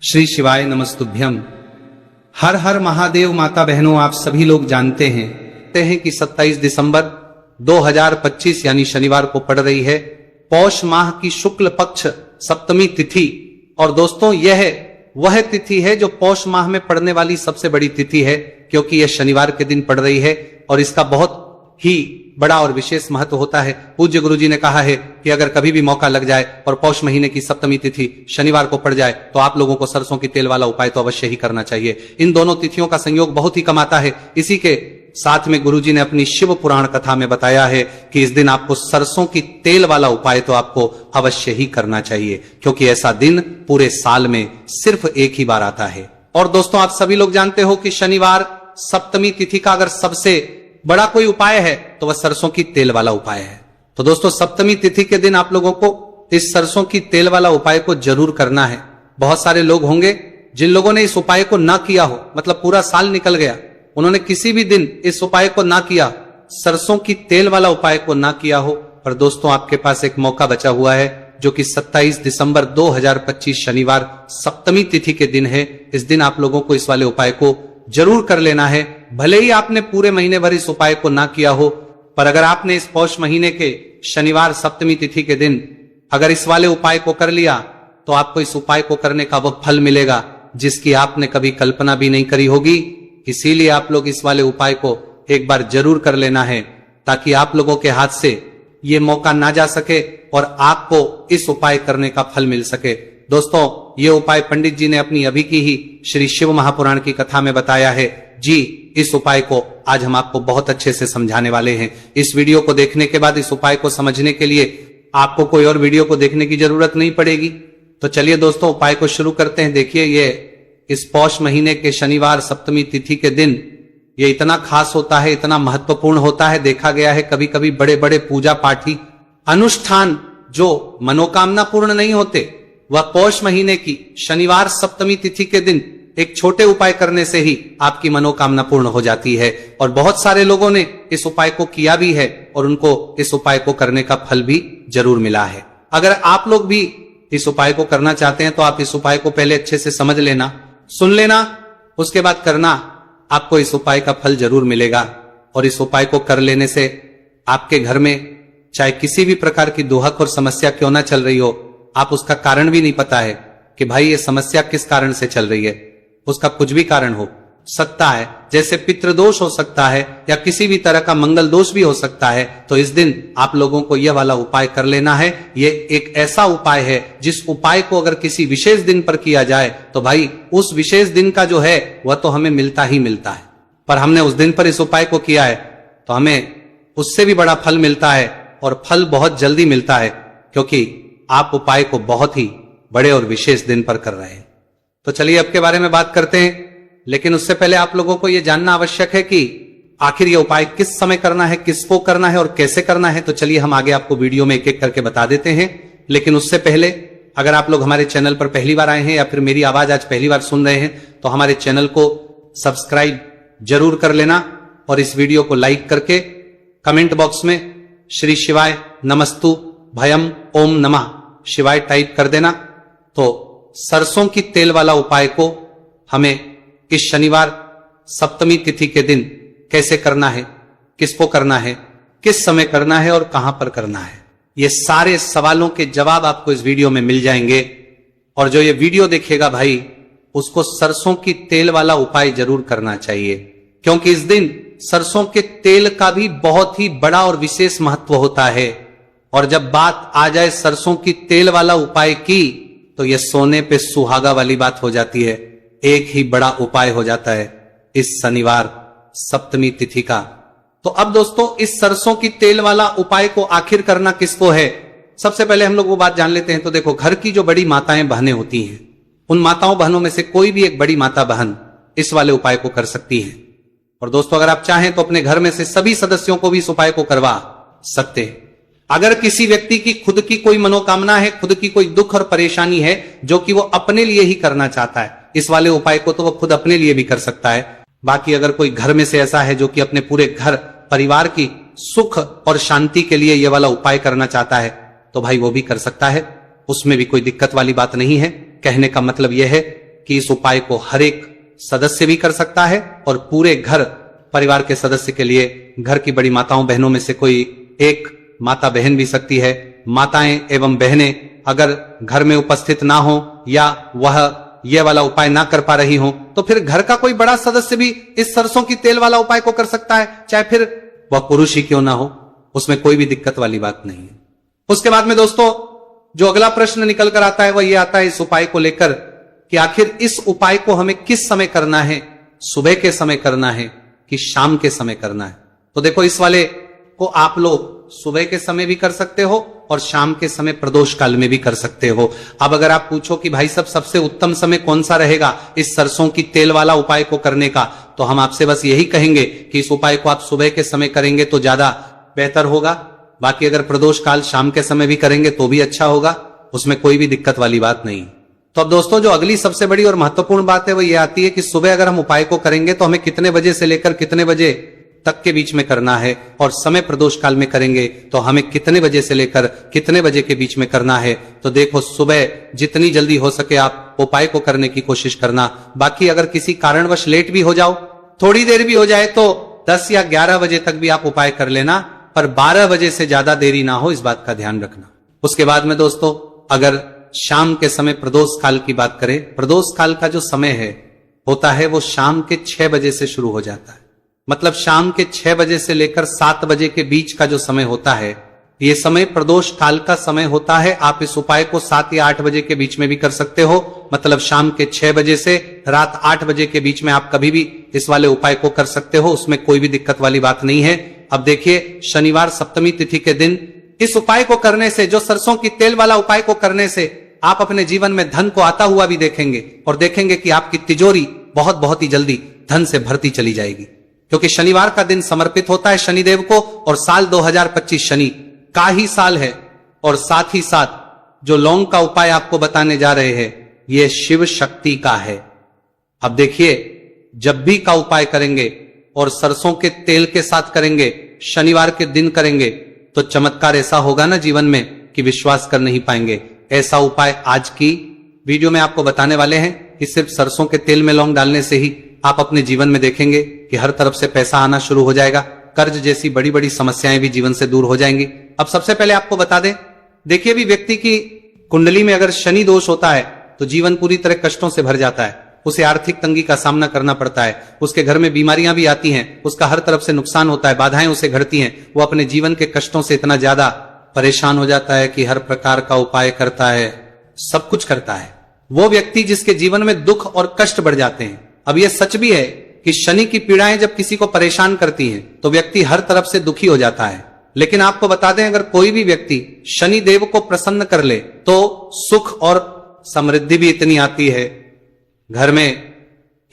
श्री शिवाय नमस्तुभ्यम। हर हर महादेव। माता बहनों, आप सभी लोग जानते हैं कि 27 दिसंबर 2025 यानी शनिवार को पड़ रही है पौष माह की शुक्ल पक्ष सप्तमी तिथि। और दोस्तों, यह वह तिथि है जो पौष माह में पड़ने वाली सबसे बड़ी तिथि है, क्योंकि यह शनिवार के दिन पड़ रही है और इसका बहुत ही बड़ा और विशेष महत्व होता है। पूज्य गुरुजी ने कहा है कि अगर कभी भी मौका लग जाए और पौष महीने की सप्तमी तिथि शनिवार को पड़ जाए तो आप लोगों को सरसों की तेल वाला उपाय तो अवश्य ही करना चाहिए। इन दोनों तिथियों का संयोग बहुत ही कम आता है। इसी के साथ में गुरुजी ने अपनी शिव पुराण कथा में बताया है कि इस दिन आपको सरसों की तेल वाला उपाय तो आपको अवश्य ही करना चाहिए, क्योंकि ऐसा दिन पूरे साल में सिर्फ एक ही बार आता है। और दोस्तों, आप सभी लोग जानते हो कि शनिवार सप्तमी तिथि का अगर सबसे बड़ा कोई उपाय है तो वह सरसों की तेल वाला उपाय है। तो दोस्तों, सप्तमी तिथि के दिन आप लोगों को इस सरसों की तेल वाला उपाय को जरूर करना है। बहुत सारे लोग होंगे जिन लोगों ने इस उपाय को ना किया हो, मतलब पूरा साल निकल गया, उन्होंने किसी भी दिन इस उपाय को ना किया, सरसों की तेल वाला उपाय को ना किया हो। पर दोस्तों, आपके पास एक मौका बचा हुआ है, जो कि 27 दिसंबर 2025 शनिवार सप्तमी तिथि के दिन है। इस दिन आप लोगों को इस वाले उपाय को जरूर कर लेना है। भले ही आपने पूरे महीने भर इस उपाय को ना किया हो, पर अगर आपने इस पौष महीने के शनिवार सप्तमी तिथि के दिन अगर इस वाले उपाय को कर लिया तो आपको इस उपाय को करने का वह फल मिलेगा जिसकी आपने कभी कल्पना भी नहीं करी होगी। इसीलिए आप लोग इस वाले उपाय को एक बार जरूर कर लेना है, ताकि आप लोगों के हाथ से ये मौका ना जा सके और आपको इस उपाय करने का फल मिल सके। दोस्तों, ये उपाय पंडित जी ने अपनी अभी की ही श्री शिव महापुराण की कथा में बताया है जी। इस उपाय को आज हम आपको बहुत अच्छे से समझाने वाले हैं। इस वीडियो को देखने के बाद इस उपाय को समझने के लिए आपको कोई और वीडियो को देखने की जरूरत नहीं पड़ेगी। तो चलिए दोस्तों, उपाय को शुरू करते हैं। देखिए, ये इस पौष महीने के शनिवार सप्तमी तिथि के दिन ये इतना खास होता है, इतना महत्वपूर्ण होता है। देखा गया है कभी कभी बड़े बड़े पूजा पाठी अनुष्ठान जो मनोकामना पूर्ण नहीं होते, वह पौष महीने की शनिवार सप्तमी तिथि के दिन एक छोटे उपाय करने से ही आपकी मनोकामना पूर्ण हो जाती है। और बहुत सारे लोगों ने इस उपाय को किया भी है और उनको इस उपाय को करने का फल भी जरूर मिला है। अगर आप लोग भी इस उपाय को करना चाहते हैं तो आप इस उपाय को पहले अच्छे से समझ लेना, सुन लेना, उसके बाद करना। आपको इस उपाय का फल जरूर मिलेगा। और इस उपाय को कर लेने से आपके घर में चाहे किसी भी प्रकार की दुहक और समस्या क्यों ना चल रही हो, आप उसका कारण भी नहीं पता है कि भाई ये समस्या किस कारण से चल रही है, उसका कुछ भी कारण हो सकता है, जैसे पितृदोष हो सकता है या किसी भी तरह का मंगल दोष भी हो सकता है। तो इस दिन आप लोगों को यह वाला उपाय कर लेना है। ये एक ऐसा उपाय है जिस उपाय को अगर किसी विशेष दिन पर किया जाए तो भाई उस विशेष दिन का जो है वह तो हमें मिलता ही मिलता है। पर हमने उस दिन पर इस उपाय को किया है तो हमें उससे भी बड़ा फल मिलता है, और फल बहुत जल्दी मिलता है, क्योंकि आप उपाय को बहुत ही बड़े और विशेष दिन पर कर रहे हैं। तो चलिए अब के बारे में बात करते हैं, लेकिन उससे पहले आप लोगों को यह जानना आवश्यक है कि आखिर यह उपाय किस समय करना है, किसको करना है और कैसे करना है। तो चलिए हम आगे आपको वीडियो में एक एक करके बता देते हैं। लेकिन उससे पहले अगर आप लोग हमारे चैनल पर पहली बार आए हैं या फिर मेरी आवाज आज पहली बार सुन रहे हैं तो हमारे चैनल को सब्सक्राइब जरूर कर लेना और इस वीडियो को लाइक करके कमेंट बॉक्स में श्री शिवाय नमस्तु भयम ओम नमः शिवाय टाइप कर देना। तो सरसों की तेल वाला उपाय को हमें इस शनिवार सप्तमी तिथि के दिन कैसे करना है, किसको करना है, किस समय करना है और कहां पर करना है, ये सारे सवालों के जवाब आपको इस वीडियो में मिल जाएंगे। और जो ये वीडियो देखेगा भाई, उसको सरसों की तेल वाला उपाय जरूर करना चाहिए, क्योंकि इस दिन सरसों के तेल का भी बहुत ही बड़ा और विशेष महत्व होता है। और जब बात आ जाए सरसों की तेल वाला उपाय की तो यह सोने पे सुहागा वाली बात हो जाती है। एक ही बड़ा उपाय हो जाता है इस शनिवार सप्तमी तिथि का। तो अब दोस्तों, इस सरसों की तेल वाला उपाय को आखिर करना किसको है, सबसे पहले हम लोग वो बात जान लेते हैं। तो देखो, घर की जो बड़ी माताएं बहनें होती हैं, उन माताओं बहनों में से कोई भी एक बड़ी माता बहन इस वाले उपाय को कर सकती है। और दोस्तों, अगर आप चाहें तो अपने घर में से सभी सदस्यों को भी इस उपाय को करवा सकते हैं। अगर किसी व्यक्ति की खुद की कोई मनोकामना है, खुद की कोई दुख और परेशानी है जो कि वो अपने लिए ही करना चाहता है, इस वाले उपाय को तो वो खुद अपने लिए भी कर सकता है। बाकी अगर कोई घर में से ऐसा है जो कि अपने पूरे घर परिवार की सुख और शांति के लिए ये वाला उपाय करना चाहता है तो भाई वो भी कर सकता है, उसमें भी कोई दिक्कत वाली बात नहीं है। कहने का मतलब यह है कि इस उपाय को हर एक सदस्य भी कर सकता है और पूरे घर परिवार के सदस्य के लिए, घर की बड़ी माताओं बहनों में से कोई एक माता बहन भी सकती है। माताएं एवं बहनें अगर घर में उपस्थित ना हो या वह यह वाला उपाय ना कर पा रही हो, तो फिर घर का कोई बड़ा सदस्य भी इस सरसों की तेल वाला उपाय को कर सकता है, चाहे फिर वह पुरुष ही क्यों ना हो, उसमें कोई भी दिक्कत वाली बात नहीं है। उसके बाद में दोस्तों जो अगला प्रश्न निकल कर आता है वह यह आता है इस उपाय को लेकर कि आखिर इस उपाय को हमें किस समय करना है, सुबह के समय करना है कि शाम के समय करना है। तो देखो इस वाले को आप लोग सुबह के समय भी कर सकते हो और शाम के समय प्रदोष काल में भी कर सकते हो। अब अगर आप पूछो कि भाई साहब सबसे उत्तम समय कौन सा रहेगा इस सरसों की तेल वाला उपाय को करने का, तो हम आपसे बस यही कहेंगे कि इस उपाय को आप सुबह के समय करेंगे तो ज्यादा बेहतर होगा। बाकी अगर प्रदोष काल शाम के समय भी करेंगे तो भी अच्छा होगा, उसमें कोई भी दिक्कत वाली बात नहीं। तो अब दोस्तों जो अगली सबसे बड़ी और महत्वपूर्ण बात है वो ये आती है कि सुबह अगर हम उपाय को करेंगे तो हमें कितने बजे से लेकर कितने बजे तक के बीच में करना है, और समय प्रदोष काल में करेंगे तो हमें कितने बजे से लेकर कितने बजे के बीच में करना है। तो देखो सुबह जितनी जल्दी हो सके आप उपाय को करने की कोशिश करना। बाकी अगर किसी कारणवश लेट भी हो जाओ, थोड़ी देर भी हो जाए, तो 10 या 11 बजे तक भी आप उपाय कर लेना, पर 12 बजे से ज्यादा देरी ना हो, इस बात का ध्यान रखना। उसके बाद में दोस्तों अगर शाम के समय प्रदोष काल की बात करें, प्रदोष काल का जो समय है होता है वो शाम के 6 बजे से शुरू हो जाता है। मतलब शाम के 6 बजे से लेकर 7 बजे के बीच का जो समय होता है ये समय प्रदोष काल का समय होता है। आप इस उपाय को 7 या 8 बजे के बीच में भी कर सकते हो। मतलब शाम के 6 बजे से रात 8 बजे के बीच में आप कभी भी इस वाले उपाय को कर सकते हो, उसमें कोई भी दिक्कत वाली बात नहीं है। अब देखिए शनिवार सप्तमी तिथि के दिन इस उपाय को करने से, जो सरसों की तेल वाला उपाय को करने से आप अपने जीवन में धन को आता हुआ भी देखेंगे और देखेंगे कि आपकी तिजोरी बहुत ही जल्दी धन से भरती चली जाएगी, क्योंकि शनिवार का दिन समर्पित होता है शनिदेव को और साल 2025 शनि का ही साल है। और साथ ही साथ जो लौंग का उपाय आपको बताने जा रहे हैं ये शिव शक्ति का है। अब देखिए जब भी का उपाय करेंगे और सरसों के तेल के साथ करेंगे, शनिवार के दिन करेंगे, तो चमत्कार ऐसा होगा ना जीवन में कि विश्वास कर नहीं पाएंगे। ऐसा उपाय आज की वीडियो में आपको बताने वाले हैं कि सिर्फ सरसों के तेल में लौंग डालने से ही आप अपने जीवन में देखेंगे कि हर तरफ से पैसा आना शुरू हो जाएगा, कर्ज जैसी बड़ी बड़ी समस्याएं भी जीवन से दूर हो जाएंगी। अब सबसे पहले आपको बता दें, देखिए भी व्यक्ति की कुंडली में अगर शनि दोष होता है तो जीवन पूरी तरह कष्टों से भर जाता है, उसे आर्थिक तंगी का सामना करना पड़ता है, उसके घर में बीमारियां भी आती हैं, उसका हर तरफ से नुकसान होता है, बाधाएं उसे घटती हैं, वो अपने जीवन के कष्टों से इतना ज्यादा परेशान हो जाता है कि हर प्रकार का उपाय करता है, सब कुछ करता है। वो व्यक्ति जिसके जीवन में दुख और कष्ट बढ़ जाते हैं। अब यह सच भी है कि शनि की पीड़ाएं जब किसी को परेशान करती हैं तो व्यक्ति हर तरफ से दुखी हो जाता है। लेकिन आपको बता दें अगर कोई भी व्यक्ति शनि देव को प्रसन्न कर ले तो सुख और समृद्धि भी इतनी आती है घर में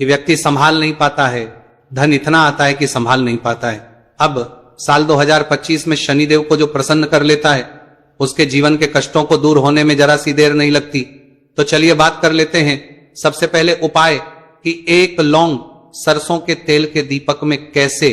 कि व्यक्ति संभाल नहीं पाता है, धन इतना आता है कि संभाल नहीं पाता है। अब साल 2025 में शनिदेव को जो प्रसन्न कर लेता है उसके जीवन के कष्टों को दूर होने में जरा सी देर नहीं लगती। तो चलिए बात कर लेते हैं सबसे पहले उपाय कि एक लौंग सरसों के तेल के दीपक में कैसे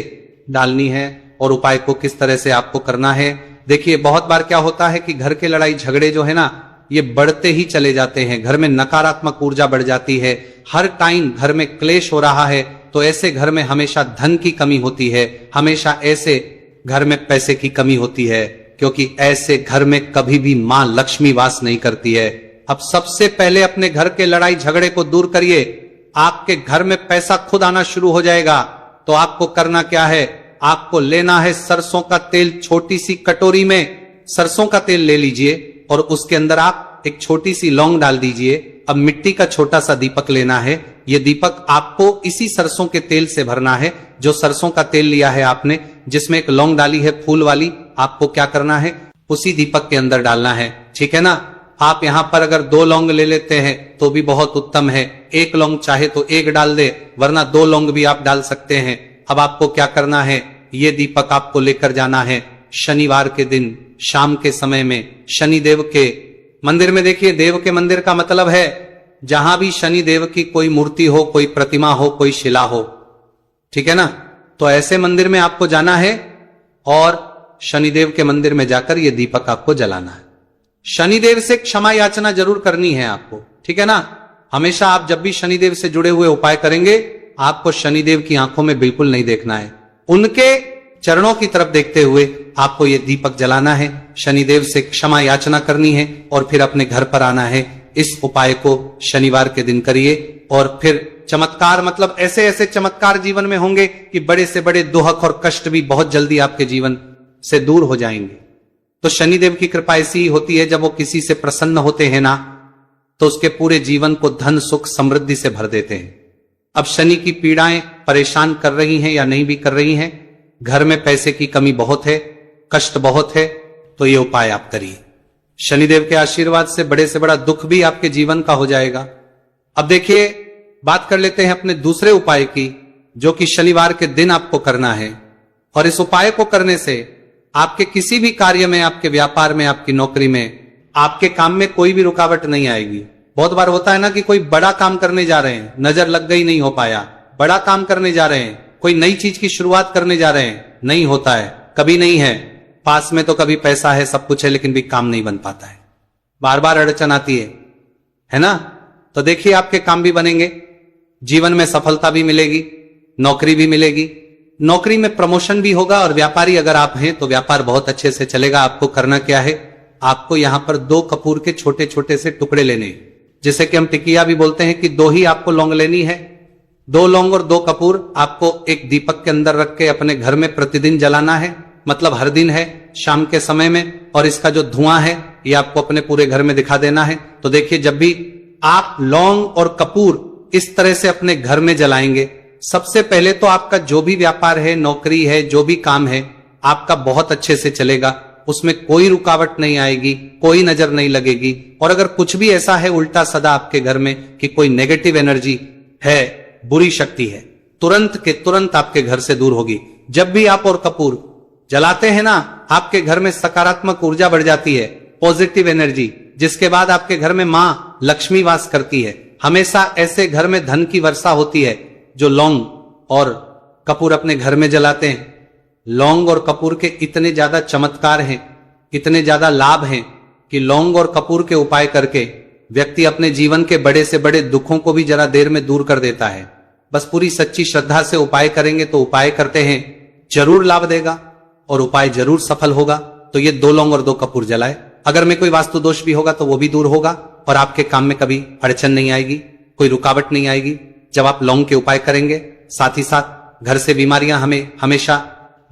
डालनी है और उपाय को किस तरह से आपको करना है। देखिए बहुत बार क्या होता है कि घर के लड़ाई झगड़े जो है ना ये बढ़ते ही चले जाते हैं, घर में नकारात्मक ऊर्जा बढ़ जाती है, हर टाइम घर में क्लेश हो रहा है, तो ऐसे घर में हमेशा धन की कमी होती है, हमेशा ऐसे घर में पैसे की कमी होती है, क्योंकि ऐसे घर में कभी भी मां लक्ष्मी वास नहीं करती है। अब सबसे पहले अपने घर के लड़ाई झगड़े को दूर करिए, आपके घर में पैसा खुद आना शुरू हो जाएगा। तो आपको करना क्या है, आपको लेना है सरसों का तेल, छोटी सी कटोरी में सरसों का तेल ले लीजिए और उसके अंदर आप एक छोटी सी लौंग डाल दीजिए। अब मिट्टी का छोटा सा दीपक लेना है, यह दीपक आपको इसी सरसों के तेल से भरना है। जो सरसों का तेल लिया है आपने, जिसमें एक लौंग डाली है फूल वाली, आपको क्या करना है उसी दीपक के अंदर डालना है, ठीक है ना। आप यहां पर अगर 2 लौंग ले लेते हैं तो भी बहुत उत्तम है, 1 लौंग चाहे तो 1 डाल दे, वरना 2 लौंग भी आप डाल सकते हैं। अब आपको क्या करना है, ये दीपक आपको लेकर जाना है शनिवार के दिन शाम के समय में शनि देव के मंदिर में। देखिए देव के मंदिर का मतलब है जहां भी शनि देव की कोई मूर्ति हो, कोई प्रतिमा हो, कोई शिला हो, ठीक है ना। तो ऐसे मंदिर में आपको जाना है और शनिदेव के मंदिर में जाकर यह दीपक आपको जलाना है। शनिदेव से क्षमा याचना जरूर करनी है आपको, ठीक है ना। हमेशा आप जब भी शनिदेव से जुड़े हुए उपाय करेंगे, आपको शनिदेव की आंखों में बिल्कुल नहीं देखना है, उनके चरणों की तरफ देखते हुए आपको ये दीपक जलाना है, शनिदेव से क्षमा याचना करनी है और फिर अपने घर पर आना है। इस उपाय को शनिवार के दिन करिए और फिर चमत्कार, मतलब ऐसे ऐसे चमत्कार जीवन में होंगे कि बड़े से बड़े दुख और कष्ट भी बहुत जल्दी आपके जीवन से दूर हो जाएंगे। तो शनिदेव की कृपा ऐसी ही होती है, जब वो किसी से प्रसन्न होते हैं ना, तो उसके पूरे जीवन को धन सुख समृद्धि से भर देते हैं। अब शनि की पीड़ाएं परेशान कर रही हैं या नहीं भी कर रही हैं, घर में पैसे की कमी बहुत है, कष्ट बहुत है, तो ये उपाय आप करिए। शनिदेव के आशीर्वाद से बड़े से बड़ा दुख भी आपके जीवन का हो जाएगा। अब देखिए, बात कर लेते हैं अपने दूसरे उपाय की, जो कि शनिवार के दिन आपको करना है। और इस उपाय को करने से आपके किसी भी कार्य में, आपके व्यापार में, आपकी नौकरी में, आपके काम में कोई भी रुकावट नहीं आएगी। बहुत बार होता है ना कि कोई बड़ा काम करने जा रहे हैं, नजर लग गई, नहीं हो पाया। बड़ा काम करने जा रहे हैं, कोई नई चीज की शुरुआत करने जा रहे हैं, नहीं होता है, कभी नहीं है। पास में तो कभी पैसा है, सब कुछ है, लेकिन भी काम नहीं बन पाता है, बार बार अड़चन आती है ना। तो देखिए, आपके काम भी बनेंगे, जीवन में सफलता भी मिलेगी, नौकरी भी मिलेगी, नौकरी में प्रमोशन भी होगा, और व्यापारी अगर आप हैं तो व्यापार बहुत अच्छे से चलेगा। आपको करना क्या है, आपको यहां पर 2 कपूर के छोटे छोटे से टुकड़े लेने, जिसे कि हम टिकिया भी बोलते हैं, कि 2 ही आपको लौंग लेनी है। 2 लौंग और 2 कपूर आपको एक दीपक के अंदर रख के अपने घर में प्रतिदिन जलाना है, मतलब हर दिन है, शाम के समय में। और इसका जो धुआं है ये आपको अपने पूरे घर में दिखा देना है। तो देखिए, जब भी आप लौंग और कपूर इस तरह से अपने घर में जलाएंगे, सबसे पहले तो आपका जो भी व्यापार है, नौकरी है, जो भी काम है, आपका बहुत अच्छे से चलेगा, उसमें कोई रुकावट नहीं आएगी, कोई नजर नहीं लगेगी। और अगर कुछ भी ऐसा है उल्टा सदा आपके घर में कि कोई नेगेटिव एनर्जी है, बुरी शक्ति है, तुरंत के तुरंत आपके घर से दूर होगी। जब भी आप और कपूर जलाते हैं ना, आपके घर में सकारात्मक ऊर्जा बढ़ जाती है, पॉजिटिव एनर्जी, जिसके बाद आपके घर में मां लक्ष्मी वास करती है। हमेशा ऐसे घर में धन की वर्षा होती है जो लौंग और कपूर अपने घर में जलाते हैं। लौंग और कपूर के इतने ज्यादा चमत्कार हैं, इतने ज्यादा लाभ हैं, कि लौंग और कपूर के उपाय करके व्यक्ति अपने जीवन के बड़े से बड़े दुखों को भी जरा देर में दूर कर देता है। बस पूरी सच्ची श्रद्धा से उपाय करेंगे तो उपाय करते हैं जरूर लाभ देगा और उपाय जरूर सफल होगा। तो ये 2 लौंग और 2 कपूर जलाए। अगर में कोई वास्तु दोष भी होगा तो वो भी दूर होगा और आपके काम में कभी अड़चन नहीं आएगी, कोई रुकावट नहीं आएगी जब आप लौंग के उपाय करेंगे। साथ ही साथ घर से बीमारियां हमें हमेशा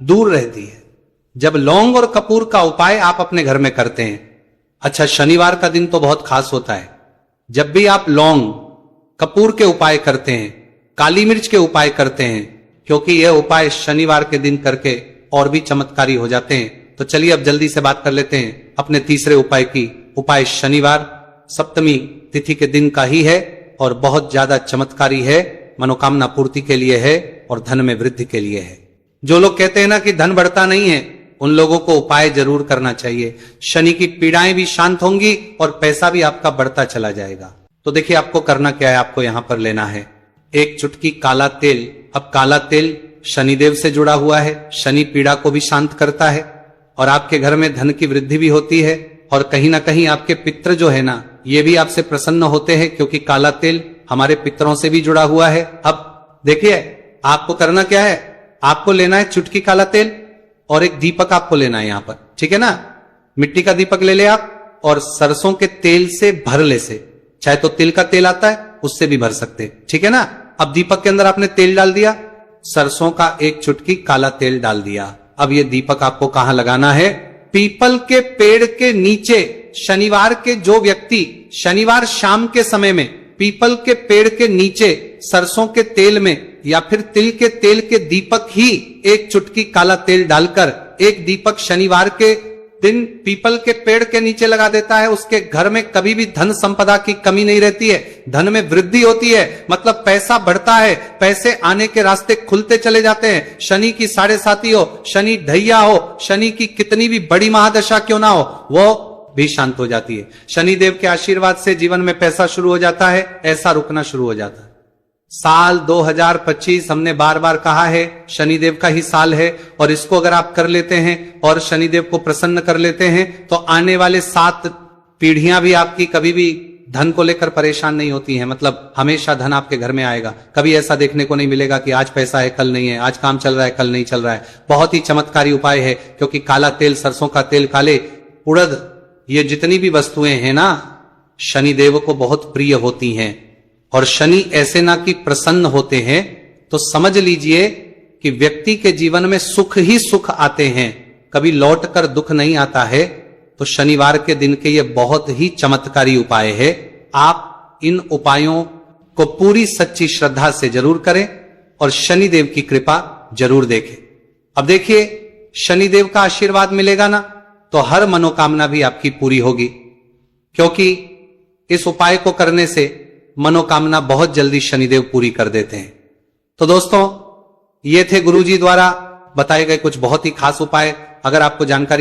दूर रहती है जब लौंग और कपूर का उपाय आप अपने घर में करते हैं। अच्छा, शनिवार का दिन तो बहुत खास होता है। जब भी आप लौंग कपूर के उपाय करते हैं, काली मिर्च के उपाय करते हैं, क्योंकि यह उपाय शनिवार के दिन करके और भी चमत्कारी हो जाते हैं। तो चलिए अब जल्दी से बात कर लेते हैं अपने तीसरे उपाय की। उपाय शनिवार सप्तमी तिथि के दिन का ही है और बहुत ज्यादा चमत्कारी है, मनोकामना पूर्ति के लिए है और धन में वृद्धि के लिए है। जो लोग कहते हैं ना कि धन बढ़ता नहीं है, उन लोगों को उपाय जरूर करना चाहिए। शनि की पीड़ाएं भी शांत होंगी और पैसा भी आपका बढ़ता चला जाएगा। तो देखिए, आपको करना क्या है, आपको यहां पर लेना है 1 चुटकी काला तेल। अब काला तेल शनिदेव से जुड़ा हुआ है, शनि पीड़ा को भी शांत करता है और आपके घर में धन की वृद्धि भी होती है। और कहीं ना कहीं आपके पितृ जो है ना, ये भी आपसे प्रसन्न होते हैं, क्योंकि काला तेल हमारे पितरों से भी जुड़ा हुआ है। अब देखिए, आपको करना क्या है, आपको लेना है चुटकी काला तेल और एक दीपक आपको लेना है यहां पर, ठीक है ना। मिट्टी का दीपक ले ले आप और सरसों के तेल से भर ले से, चाहे तो तिल का तेल आता है उससे भी भर सकते, ठीक है ना। अब दीपक के अंदर आपने तेल डाल दिया, सरसों का 1 चुटकी काला तेल डाल दिया। अब ये दीपक आपको कहां लगाना है, पीपल के पेड़ के नीचे। शनिवार के जो व्यक्ति शनिवार शाम के समय में पीपल के पेड़ के नीचे सरसों के तेल में या फिर तिल के तेल के दीपक ही 1 चुटकी काला तेल डालकर एक दीपक शनिवार के दिन पीपल के पेड़ के नीचे लगा देता है, उसके घर में कभी भी धन संपदा की कमी नहीं रहती है, धन में वृद्धि होती है, मतलब पैसा बढ़ता है, पैसे आने के रास्ते खुलते चले जाते हैं। शनि की 7.5 हो, शनि ढैया हो, शनि की कितनी भी बड़ी महादशा क्यों ना हो, वो भी शांत हो जाती है। शनिदेव के आशीर्वाद से जीवन में पैसा शुरू हो जाता है, ऐसा रुकना शुरू हो जाता है। साल 2025 हमने बार बार कहा है शनिदेव का ही साल है, और इसको अगर आप कर लेते हैं और शनिदेव को प्रसन्न कर लेते हैं तो आने वाले 7 पीढ़ियां भी आपकी कभी भी धन को लेकर परेशान नहीं होती हैं, मतलब हमेशा धन आपके घर में आएगा। कभी ऐसा देखने को नहीं मिलेगा कि आज पैसा है कल नहीं है, आज काम चल रहा है कल नहीं चल रहा है। बहुत ही चमत्कारी उपाय है, क्योंकि काला तेल, सरसों का तेल, काले उड़द, ये जितनी भी वस्तुएं हैं ना, शनिदेव को बहुत प्रिय होती हैं। और शनि ऐसे ना कि प्रसन्न होते हैं तो समझ लीजिए कि व्यक्ति के जीवन में सुख ही सुख आते हैं, कभी लौट कर दुख नहीं आता है। तो शनिवार के दिन के ये बहुत ही चमत्कारी उपाय है। आप इन उपायों को पूरी सच्ची श्रद्धा से जरूर करें और शनिदेव की कृपा जरूर देखें। अब देखिए, शनिदेव का आशीर्वाद मिलेगा ना तो हर मनोकामना भी आपकी पूरी होगी, क्योंकि इस उपाय को करने से मनोकामना बहुत जल्दी शनिदेव पूरी कर देते हैं। तो दोस्तों, ये थे गुरुजी द्वारा बताए गए कुछ बहुत ही खास उपाय। अगर आपको जानकारी